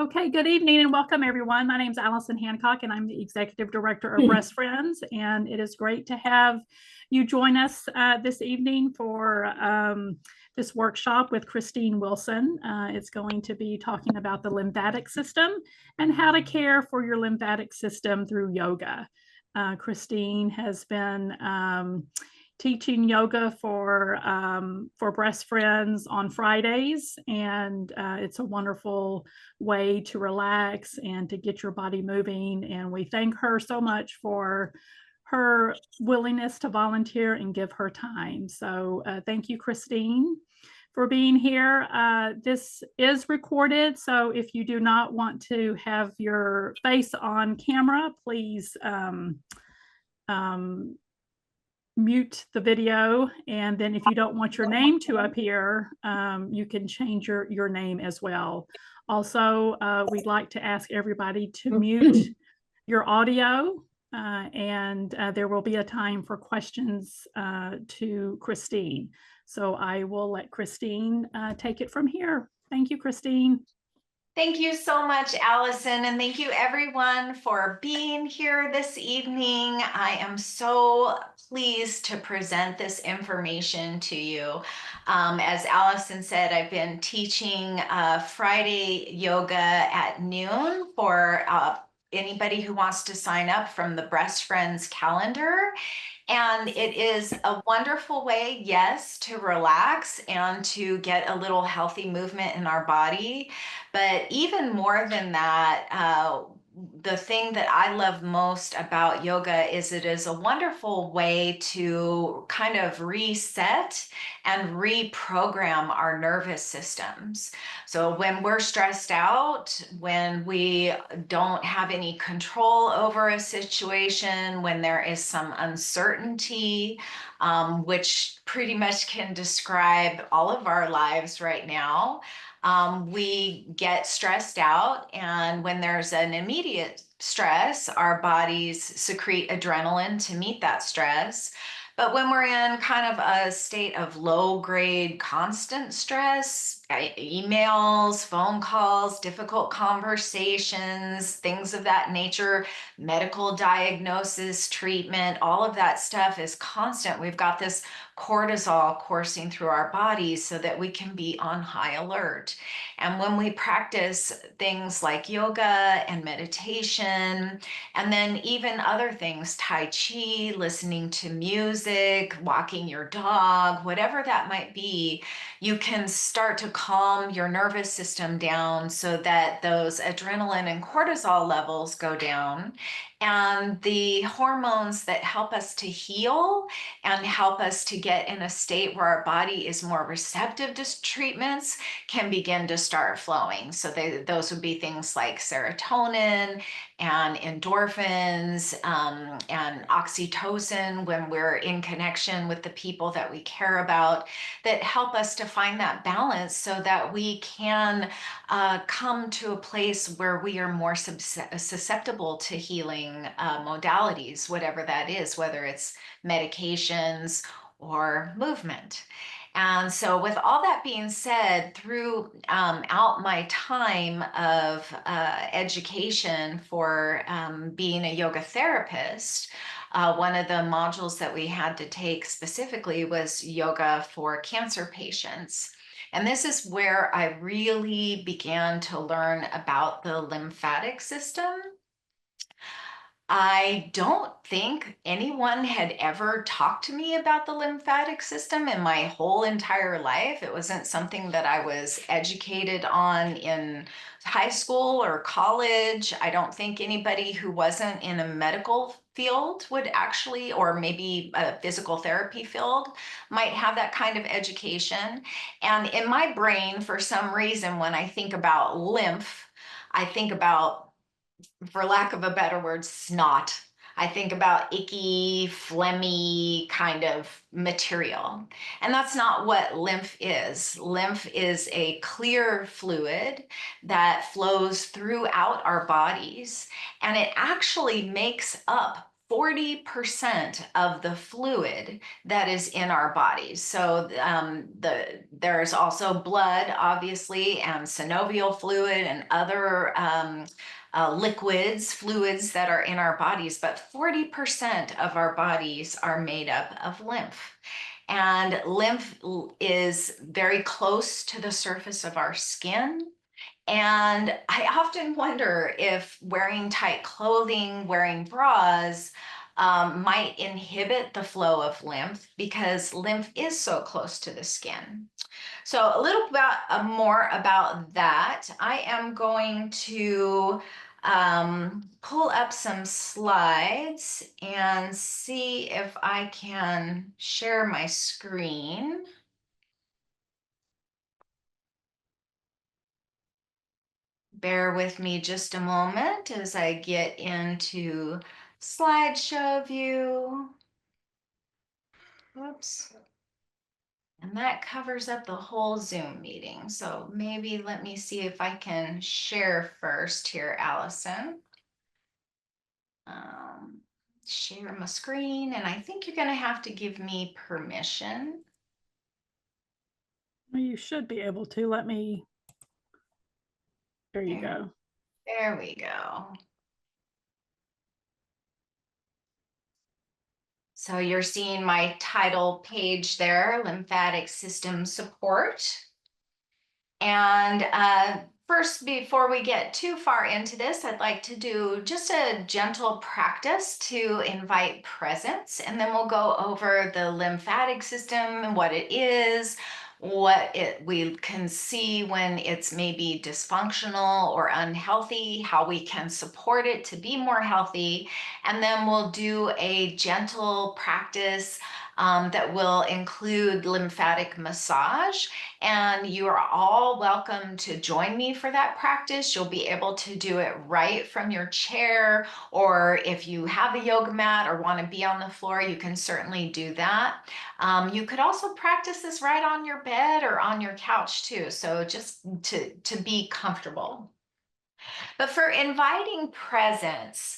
Okay, good evening and welcome everyone. My name is Allison Hancock and I'm the Executive Director of Breastfriends, and it is great to have you join us this evening for this workshop with Christine Wilson. It's going to be talking about the lymphatic system and how to care for your lymphatic system through yoga. Christine has been teaching yoga for Breastfriends on Fridays, and it's a wonderful way to relax and to get your body moving. And we thank her so much for her willingness to volunteer and give her time. So thank you, Christine, for being here. This is recorded, so if you do not want to have your face on camera, please mute the video, and then if you don't want your name to appear, you can change your name as well. Also, we'd like to ask everybody to mute your audio, and there will be a time for questions to Christine. So I will let Christine take it from here. Thank you, Christine. Thank you so much, Allison, and thank you everyone for being here this evening. I am so pleased to present this information to you. As Allison said, I've been teaching Friday yoga at noon for anybody who wants to sign up from the Breastfriends calendar. And it is a wonderful way, yes, to relax and to get a little healthy movement in our body. But even more than that, the thing that I love most about yoga is it is a wonderful way to kind of reset and reprogram our nervous systems. So when we're stressed out, when we don't have any control over a situation, when there is some uncertainty, which pretty much can describe all of our lives right now, we get stressed out, and when there's an immediate stress, our bodies secrete adrenaline to meet that stress. But when we're in kind of a state of low grade constant stress, emails, phone calls, difficult conversations, things of that nature, medical diagnosis, treatment, all of that stuff is constant. We've got this cortisol coursing through our bodies so that we can be on high alert. And when we practice things like yoga and meditation, and then even other things, Tai Chi, listening to music, walking your dog, whatever that might be, you can start to calm your nervous system down so that those adrenaline and cortisol levels go down. And the hormones that help us to heal and help us to get in a state where our body is more receptive to treatments can begin to start flowing. So those would be things like serotonin and endorphins and oxytocin when we're in connection with the people that we care about, that help us to find that balance so that we can come to a place where we are more susceptible to healing modalities, whatever that is, whether it's medications or movement. And so with all that being said, throughout my time of education for being a yoga therapist, one of the modules that we had to take specifically was yoga for cancer patients. And this is where I really began to learn about the lymphatic system. I don't think anyone had ever talked to me about the lymphatic system in my whole entire life. It wasn't something that I was educated on in high school or college. I don't think anybody who wasn't in a medical field would actually, or maybe a physical therapy field, might have that kind of education. And in my brain, for some reason, when I think about lymph, I think about, for lack of a better word, snot. I think about icky, phlegmy kind of material. And that's not what lymph is. Lymph is a clear fluid that flows throughout our bodies, and it actually makes up 40% of the fluid that is in our bodies. So there's also blood, obviously, and synovial fluid and other fluids that are in our bodies, but 40% of our bodies are made up of lymph. And lymph is very close to the surface of our skin. And I often wonder if wearing tight clothing, wearing bras, might inhibit the flow of lymph because lymph is so close to the skin. So a little bit more about that. I am going to pull up some slides and see if I can share my screen. Bear with me just a moment as I get into slideshow view. Whoops. And that covers up the whole Zoom meeting. So maybe let me see if I can share first here, Allison. Share my screen, and I think you're going to have to give me permission. You should be able to. Let me. There you go. There we go. So you're seeing my title page there, Lymphatic System Support. And first, before we get too far into this, I'd like to do just a gentle practice to invite presence, and then we'll go over the lymphatic system and what it is, we can see when it's maybe dysfunctional or unhealthy, how we can support it to be more healthy, and then we'll do a gentle practice that will include lymphatic massage. And you are all welcome to join me for that practice. You'll be able to do it right from your chair, or if you have a yoga mat or want to be on the floor, you can certainly do that. You could also practice this right on your bed or on your couch too. So just to be comfortable. But for inviting presence,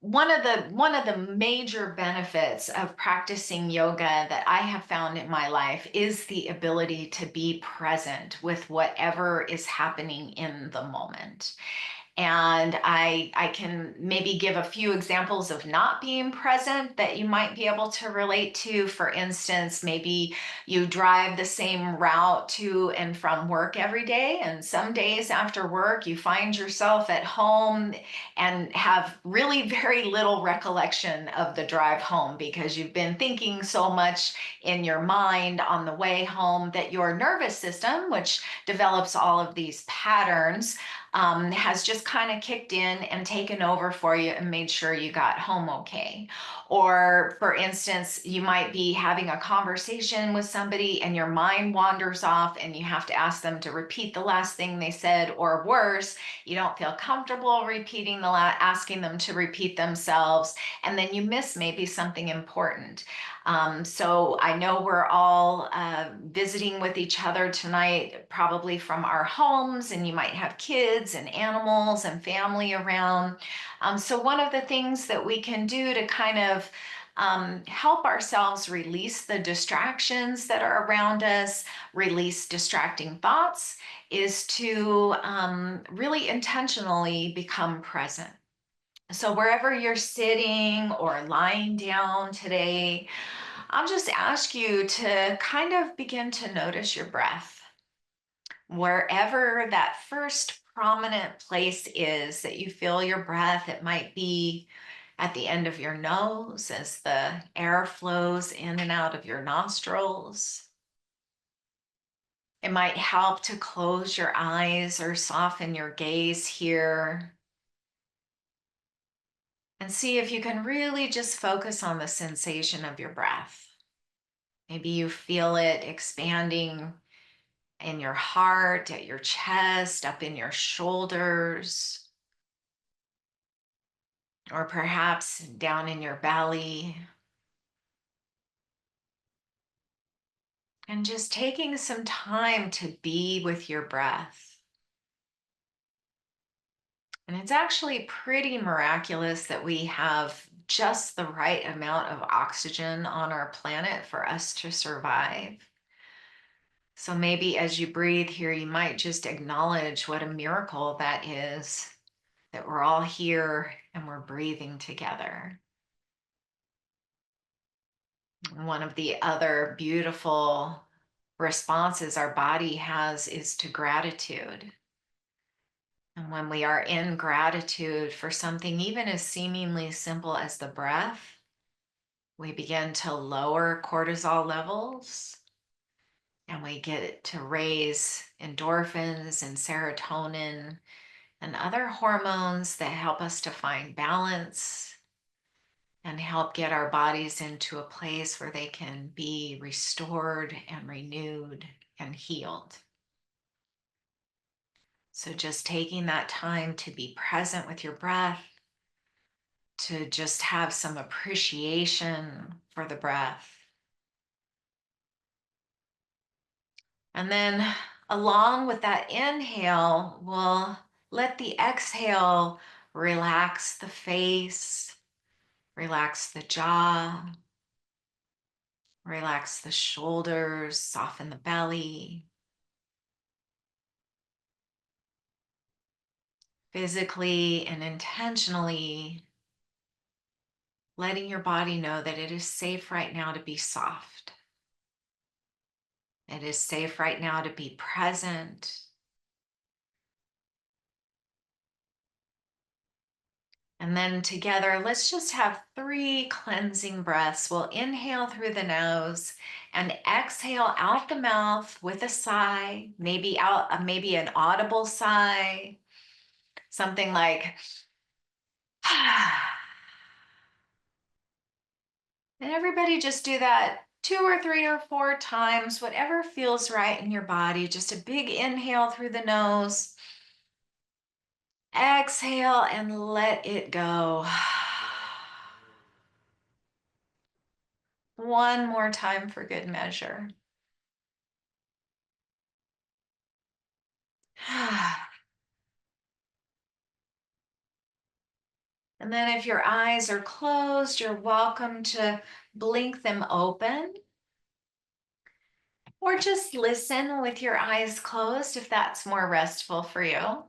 one of the major benefits of practicing yoga that I have found in my life is the ability to be present with whatever is happening in the moment. And I can maybe give a few examples of not being present that you might be able to relate to. For instance, maybe you drive the same route to and from work every day, and some days after work you find yourself at home and have really very little recollection of the drive home because you've been thinking so much in your mind on the way home that your nervous system, which develops all of these patterns, has just kind of kicked in and taken over for you and made sure you got home okay. Or for instance, you might be having a conversation with somebody and your mind wanders off and you have to ask them to repeat the last thing they said, or worse, you don't feel comfortable repeating asking them to repeat themselves, and then you miss maybe something important. So I know we're all visiting with each other tonight, probably from our homes, and you might have kids and animals and family around. So one of the things that we can do to kind of help ourselves release the distractions that are around us, release distracting thoughts, is to really intentionally become present. So wherever you're sitting or lying down today, I'll just ask you to kind of begin to notice your breath. Wherever that first prominent place is that you feel your breath, it might be at the end of your nose as the air flows in and out of your nostrils. It might help to close your eyes or soften your gaze here. And see if you can really just focus on the sensation of your breath. Maybe you feel it expanding in your heart, at your chest, up in your shoulders, or perhaps down in your belly. And just taking some time to be with your breath. And it's actually pretty miraculous that we have just the right amount of oxygen on our planet for us to survive. So maybe as you breathe here, you might just acknowledge what a miracle that is, that we're all here and we're breathing together. One of the other beautiful responses our body has is to gratitude. And when we are in gratitude for something even as seemingly simple as the breath, we begin to lower cortisol levels and we get to raise endorphins and serotonin and other hormones that help us to find balance and help get our bodies into a place where they can be restored and renewed and healed. So just taking that time to be present with your breath, to just have some appreciation for the breath. And then along with that inhale, we'll let the exhale relax the face, relax the jaw, relax the shoulders, soften the belly. Physically and intentionally letting your body know that it is safe right now to be soft. It is safe right now to be present. And then together, let's just have 3 cleansing breaths. We'll inhale through the nose and exhale out the mouth with a sigh, maybe an audible sigh, something like, and everybody just do that 2 or 3 or 4 times, whatever feels right in your body. Just a big inhale through the nose. Exhale and let it go. One more time for good measure. And then if your eyes are closed, you're welcome to blink them open. Or just listen with your eyes closed if that's more restful for you.